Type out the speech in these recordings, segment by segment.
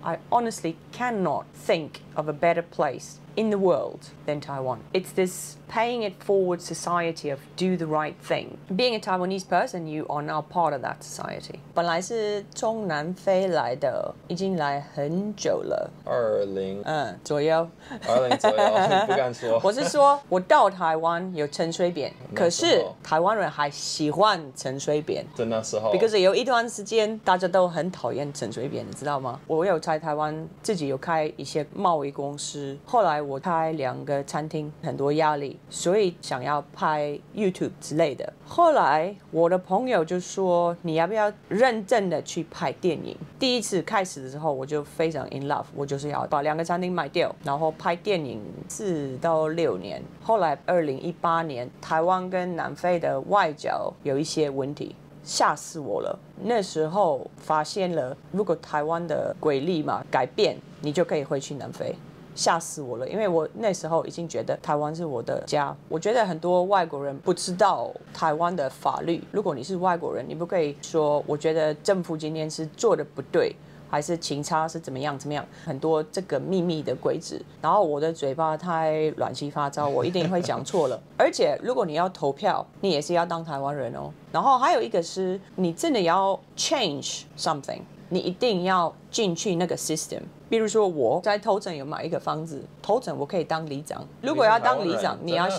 I honestly cannot think of a better place in the world than Taiwan. It's this paying it forward society of do the right thing. Being a Taiwanese person, you are now part of that society. 本来是从南非来的，已经来很久了。20左右。20左右，不敢说。我是说，我到台湾有陈水扁，可是台湾人还喜欢陈水扁。在那时候 ，because 有一段时间大家都很讨厌陈水扁，你知道吗？我有在台湾自己有开一些贸易公司，后来我开2个餐厅，很多压力，所以想要拍 YouTube 之类的。后来我的朋友就说，你要不要认真的去拍电影？第一次开始的时候，我就非常 in love， 我就是要把2个餐厅卖掉，然后拍电影4到6年。后来2018年，台湾跟南非的外交有一些问题。吓死我了！那时候发现了，如果台湾的规律嘛改变，你就可以回去南非。吓死我了，因为我那时候已经觉得台湾是我的家。我觉得很多外国人不知道台湾的法律。如果你是外国人，你不可以说我觉得政府今天是做的不对，还是警察是怎么样，很多这个秘密的规则。然后我的嘴巴太乱七八糟，我一定会讲错了。而且如果你要投票，你也是要当台湾人哦。然后还有一个是，你真的要 change something， 你一定要进去那个 system。比如说我在头城有买一个房子，头城我可以当里长。如果要当里长，你要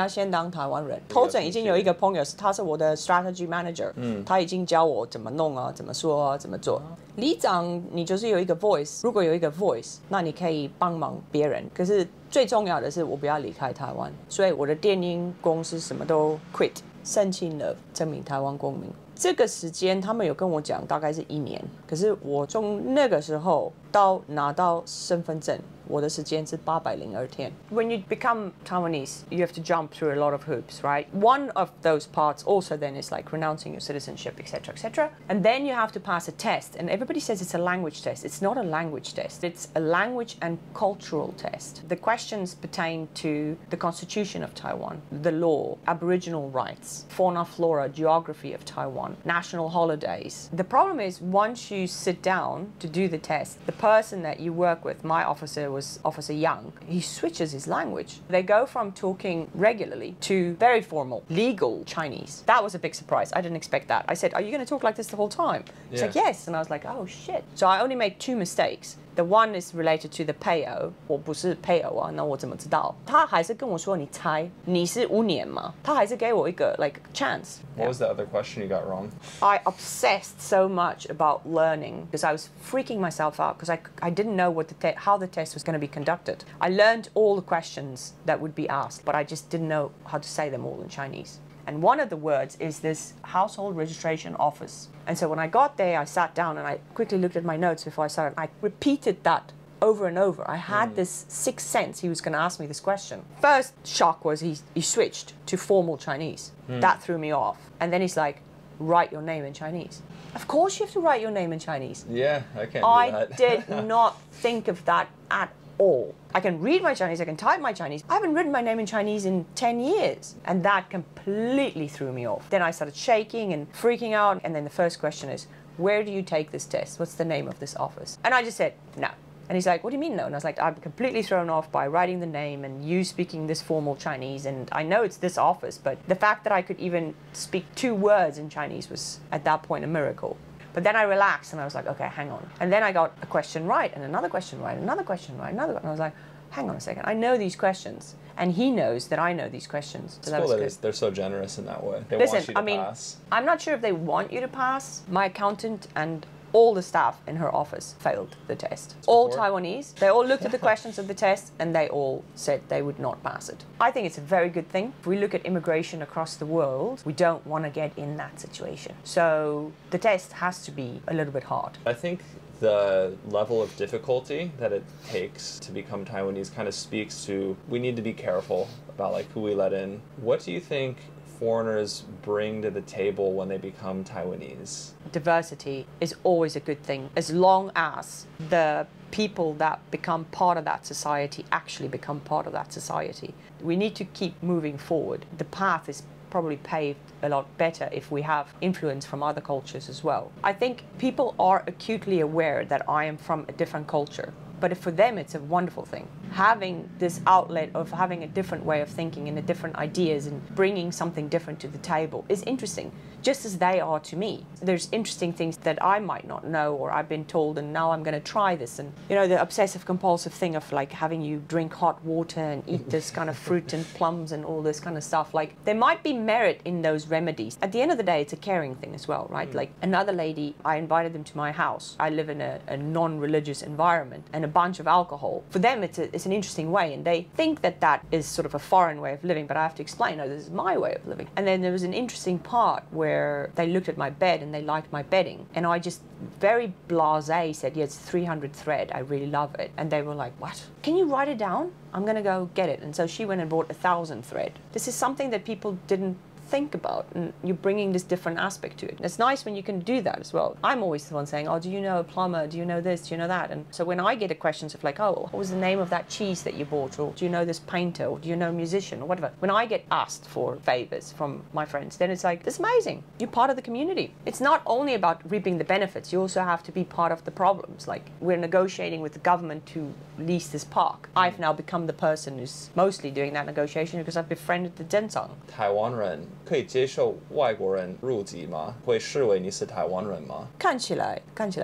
先当台湾人。头城已经有一个朋友，他是我的 strategy manager，他已经教我怎么弄啊，怎么说啊，怎么做。里长你就是有一个 voice， 如果有一个 voice， 那你可以帮忙别人。可是最重要的是我不要离开台湾，所以我的电影公司什么都 quit， 申请了证明台湾公民。这个时间他们有跟我讲大概是1年，可是我从那个时候到拿到身份证，我的时间是802天。When you become Taiwanese, you have to jump through a lot of hoops, right? One of those parts also then is like renouncing your citizenship, etc., etc. And then you have to pass a test. And everybody says it's a language test. It's not a language test. It's a language and cultural test. The questions pertain to the Constitution of Taiwan, the law, Aboriginal rights, fauna, flora, geography of Taiwan, national holidays. The problem is once you sit down to do the test, the person that you work with, my officer was Officer Young, he switches his language. They go from talking regularly to very formal, legal Chinese. That was a big surprise. I didn't expect that. I said, are you going to talk like this the whole time? He's like, yes. And I was like, oh shit. So I only made 2 mistakes. The one is related to the payo. 我不是 payo 啊，那我怎么知道？他还是跟我说，你猜你是5年吗？他还是给我一个 like chance. What was the other question you got wrong? I obsessed so much about learning because I was freaking myself out because I didn't know how the test was going to be conducted. I learned all the questions that would be asked, but I just didn't know how to say them all in Chinese. And one of the words is this household registration office. And so when I got there, I sat down and I quickly looked at my notes before I started. I repeated that over and over. I had this sixth sense he was going to ask me this question. First shock was he switched to formal Chinese. That threw me off. And then he's like, write your name in Chinese. Of course you have to write your name in Chinese. Yeah, I can't do that. I did not think of that at all. I can read my Chinese, I can type my Chinese. I haven't written my name in Chinese in 10 years. And that completely threw me off. Then I started shaking and freaking out. And then the first question is, where do you take this test? What's the name of this office? And I just said, no. And he's like, what do you mean no? And I was like, I'm completely thrown off by writing the name and you speaking this formal Chinese. And I know it's this office, but the fact that I could even speak 2 words in Chinese was at that point a miracle. But then I relaxed and I was like, okay, hang on. And then I got a question right and another question right, another question right, another one. And I was like, hang on a second. I know these questions. And he knows that I know these questions. So it's cool that they're so generous in that way. They Listen, want you to pass. I'm not sure if they want you to pass. My accountant and all the staff in her office failed the test. All Taiwanese. They all looked at the questions of the test and they all said they would not pass it. I think it's a very good thing. If we look at immigration across the world, we don't want to get in that situation. So the test has to be a little bit hard. I think the level of difficulty that it takes to become Taiwanese kind of speaks to, we need to be careful about like who we let in. What do you think foreigners bring to the table when they become Taiwanese? Diversity is always a good thing, as long as the people that become part of that society actually become part of that society. We need to keep moving forward. The path is probably pay a lot better if we have influence from other cultures as well. I think people are acutely aware that I am from a different culture. But for them, it's a wonderful thing. Having this outlet of having a different way of thinking and a different ideas and bringing something different to the table is interesting, just as they are to me. There's interesting things that I might not know or I've been told, and now I'm going to try this. And, you know, the obsessive-compulsive thing of, like, having you drink hot water and eat this kind of fruit and plums and all this kind of stuff. Like, there might be merit in those remedies. At the end of the day, it's a caring thing as well, right? Like, another lady, I invited them to my house. I live in a non-religious environment, and a bunch of alcohol. For them, it's an interesting way, and they think that that is sort of a foreign way of living, but I have to explain, no, this is my way of living. And then there was an interesting part where they looked at my bed and they liked my bedding, and I just very blasé said, yeah, it's 300 thread, I really love it. And they were like, what? Can you write it down? I'm gonna go get it. And so she went and bought 1,000 thread. This is something that people didn't think about, and you're bringing this different aspect to it. And it's nice when you can do that as well. I'm always the one saying, oh, do you know a plumber? Do you know this? Do you know that? And so when I get a questions of like, oh, what was the name of that cheese that you bought? Or do you know this painter? Or do you know a musician? Or whatever. When I get asked for favors from my friends, then it's like, this is amazing. You're part of the community. It's not only about reaping the benefits, you also have to be part of the problems. Like, we're negotiating with the government to lease this park. I've now become the person who's mostly doing that negotiation because I've befriended the 镇长。台湾人可以接受外国人入籍吗？会视为你是台湾人吗？看起来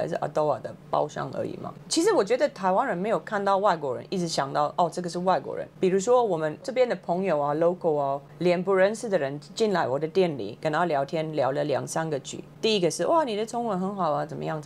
是阿多瓦的包厢而已嘛。其实我觉得台湾人没有看到外国人一直想到哦，这个是外国人。比如说我们这边的朋友啊 ，local 啊，连不认识的人进来我的店里跟他聊天，聊了2-3个句。第一个是哇，你的中文很好啊，怎么样？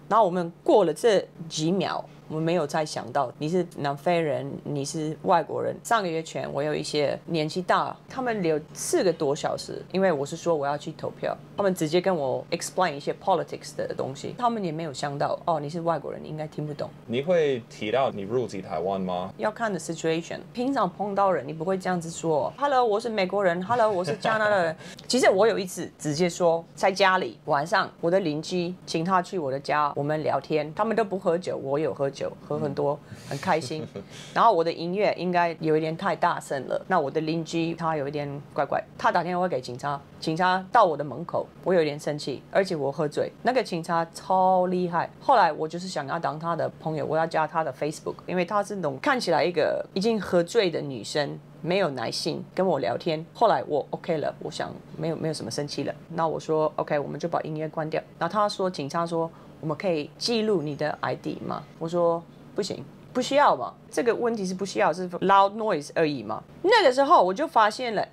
然后我们过了这几秒。我们没有再想到你是南非人，你是外国人。上个月前我有一些年纪大，他们留4个多小时，因为我是说我要去投票，他们直接跟我 explain 一些 politics 的东西，他们也没有想到哦，你是外国人，你应该听不懂。你会提到你入籍台湾吗？要看的 situation。平常碰到人，你不会这样子说 ，Hello， 我是美国人 ，Hello， 我是加拿大人。其实我有一次直接说，在家里晚上，我的邻居请他去我的家，我们聊天，他们都不喝酒，我有喝酒。喝很多，很开心。然后我的音乐应该有一点太大声了，那我的邻居他有一点怪怪，他打电话给警察，警察到我的门口，我有点生气，而且我喝醉。那个警察超厉害。后来我就是想要当他的朋友，我要加他的 Facebook， 因为他是那种看起来一个已经喝醉的女生。没有耐心跟我聊天，后来我 OK 了，我想没有什么生气了。那我说 OK， 我们就把音乐关掉。然后他说，警察说我们可以记录你的 ID 吗？我说不行，不需要嘛。这个问题是不需要，是 loud noise 而已嘛。那个时候我就发现了，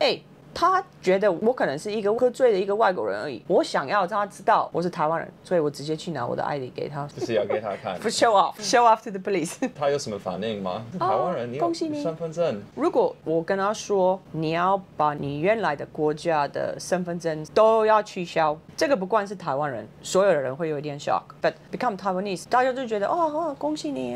他觉得我可能是一个喝醉的一个外国人而已。我想要他知道我是台湾人，所以我直接去拿我的 ID 给他，就是要给他看，不 show off to the police 。他有什么反应吗？台湾人，你有身份证。如果我跟他说你要把你原来的国家的身份证都要取消，这个不光是台湾人，所有的人会有一点 shock。But become Taiwanese， 大家就觉得哦，恭喜你。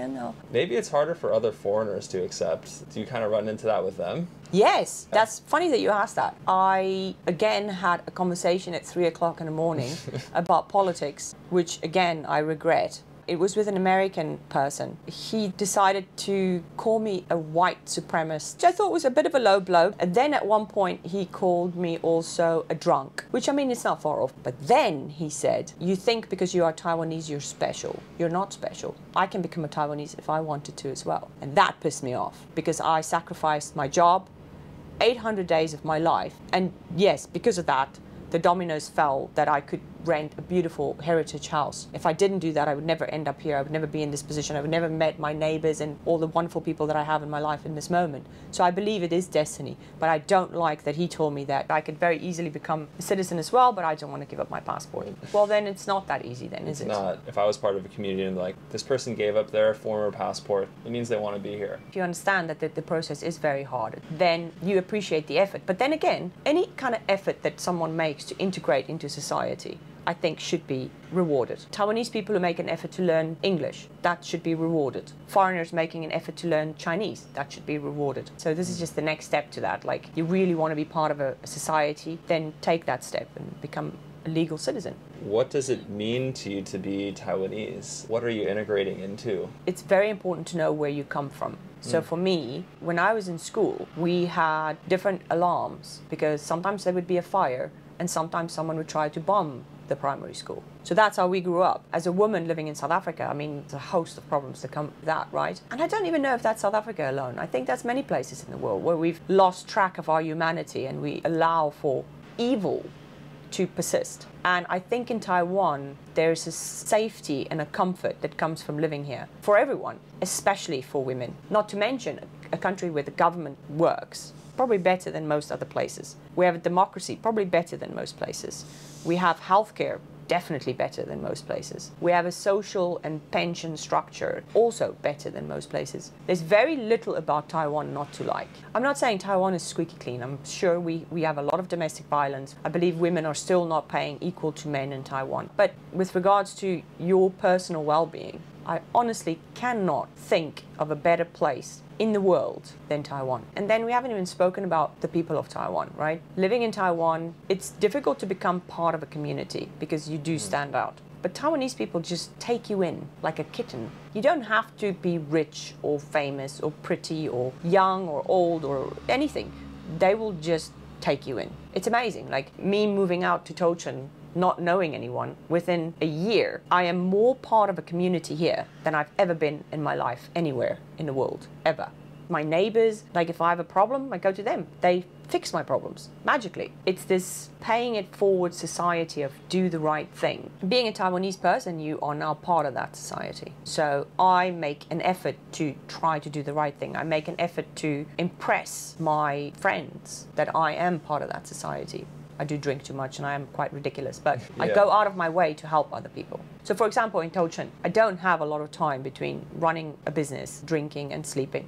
Maybe it's harder for other foreigners to accept. Do you kind of run into that with them? Yes, that's funny that you asked that. I again had a conversation at 3 o'clock in the morning about politics, which again I regret. It was with an American person. He decided to call me a white supremacist, which I thought was a bit of a low blow. And then at one point he called me also a drunk, which I mean, it's not far off. But then he said, you think because you are Taiwanese, you're special. You're not special. I can become a Taiwanese if I wanted to as well. And that pissed me off because I sacrificed my job, 800 days of my life. And yes, because of that, the dominoes fell that I could rent a beautiful heritage house. If I didn't do that, I would never end up here. I would never be in this position. I would never met my neighbors and all the wonderful people that I have in my life in this moment. So I believe it is destiny, but I don't like that he told me that I could very easily become a citizen as well, but I don't want to give up my passport. Well, then it's not that easy then, is it? It's not. If I was part of a community and like, this person gave up their former passport, it means they want to be here. If you understand that the process is very hard, then you appreciate the effort. But then again, any kind of effort that someone makes to integrate into society, I think should be rewarded. Taiwanese people who make an effort to learn English, that should be rewarded. Foreigners making an effort to learn Chinese, that should be rewarded. So this is just the next step to that. Like, you really want to be part of a society, then take that step and become a legal citizen. What does it mean to you to be Taiwanese? What are you integrating into? It's very important to know where you come from. So for me, when I was in school, we had different alarms because sometimes there would be a fire and sometimes someone would try to bomb the primary school. So that's how we grew up. As a woman living in South Africa, I mean, there's a host of problems that come with that, right? And I don't even know if that's South Africa alone. I think that's many places in the world where we've lost track of our humanity and we allow for evil to persist. And I think in Taiwan, there's a safety and a comfort that comes from living here for everyone, especially for women. Not to mention a country where the government works, probably better than most other places. We have a democracy, probably better than most places. We have healthcare, definitely better than most places. We have a social and pension structure, also better than most places. There's very little about Taiwan not to like. I'm not saying Taiwan is squeaky clean. I'm sure we have a lot of domestic violence. I believe women are still not paying equal to men in Taiwan. But with regards to your personal well-being, I honestly cannot think of a better place in the world than Taiwan. And then we haven't even spoken about the people of Taiwan, right? Living in Taiwan, it's difficult to become part of a community because you do stand out. But Taiwanese people just take you in like a kitten. You don't have to be rich or famous or pretty or young or old or anything. They will just take you in. It's amazing. Like me moving out to Tochen, not knowing anyone, within a year, I am more part of a community here than I've ever been in my life anywhere in the world, ever. My neighbors, like if I have a problem, I go to them. They fix my problems magically. It's this paying it forward society of do the right thing. Being a Taiwanese person, you are now part of that society. So I make an effort to try to do the right thing. I make an effort to impress my friends that I am part of that society. I do drink too much and I am quite ridiculous, but I go out of my way to help other people. So for example, in Tochen, I don't have a lot of time between running a business, drinking and sleeping.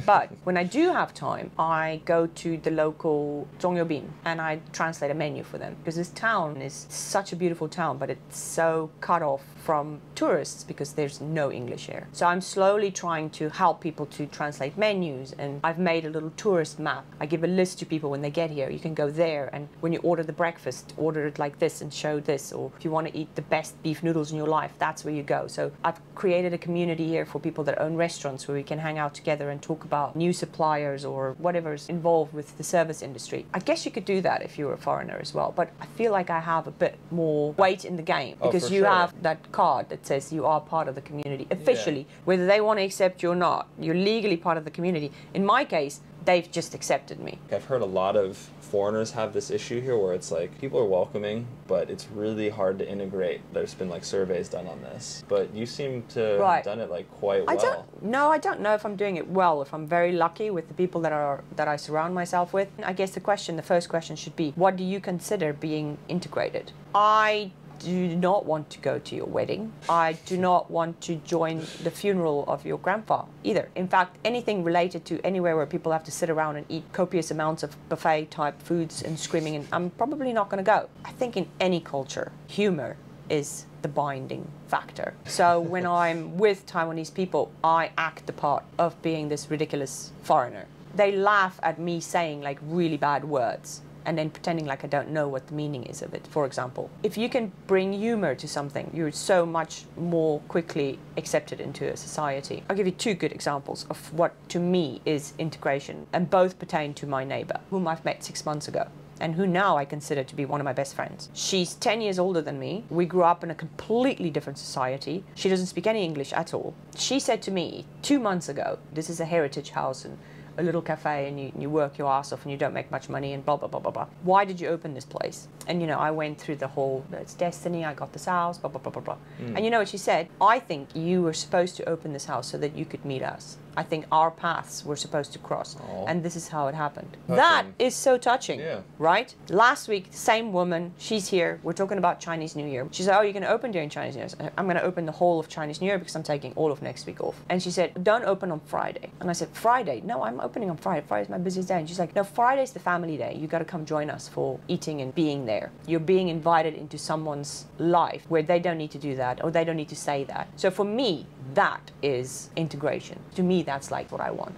But when I do have time, I go to the local Zhongyobin and I translate a menu for them. Because this town is such a beautiful town, but it's so cut off from tourists because there's no English here. So I'm slowly trying to help people to translate menus, and I've made a little tourist map. I give a list to people when they get here. You can go there, and when you order the breakfast, order it like this and show this. Or if you want to eat the best beef noodles in your life, that's where you go. So I've created a community here for people that own restaurants where we can hang out together and talk about new suppliers or whatever's involved with the service industry. I guess you could do that if you were a foreigner as well, but I feel like I have a bit more weight in the game because you have that card that says you are part of the community officially, whether they want to accept you or not. You're legally part of the community. In my case, they've just accepted me. I've heard a lot of foreigners have this issue here where it's like people are welcoming, but it's really hard to integrate. There's been like surveys done on this, but you seem to have done it like quite well. I don't know if I'm doing it well, if I'm very lucky with the people that I surround myself with. I guess the first question should be, what do you consider being integrated? I do not want to go to your wedding. I do not want to join the funeral of your grandpa either. In fact, anything related to anywhere where people have to sit around and eat copious amounts of buffet type foods and screaming, and I'm probably not going to go. I think in any culture, humor is the binding factor. So when I'm with Taiwanese people, I act the part of being this ridiculous foreigner. They laugh at me saying like really bad words and then pretending like I don't know what the meaning is of it, for example. If you can bring humor to something, you're so much more quickly accepted into a society. I'll give you two good examples of what to me is integration, and both pertain to my neighbor, whom I've met 6 months ago, and who now I consider to be one of my best friends. She's 10 years older than me. We grew up in a completely different society. She doesn't speak any English at all. She said to me 2 months ago, this is a heritage house and a little cafe, and you work your ass off and you don't make much money and blah, blah, blah, blah, blah. Why did you open this place? And, I went through the whole, it's destiny, I got this house, blah, blah, blah, blah, blah. And you know what she said? I think you were supposed to open this house so that you could meet us. I think our paths were supposed to cross. And this is how it happened. That is so touching, right? Last week, same woman, she's here. We're talking about Chinese New Year. She said, oh, you're going to open during Chinese New Year? I'm going to open the whole of Chinese New Year because I'm taking all of next week off. And she said, don't open on Friday. And I said, Friday? No, I'm opening on Friday. Friday's my busiest day. And she's like, no, Friday's the family day. You got to come join us for eating and being there. You're being invited into someone's life where they don't need to do that or they don't need to say that. So for me, that is integration. To me, that's like what I want.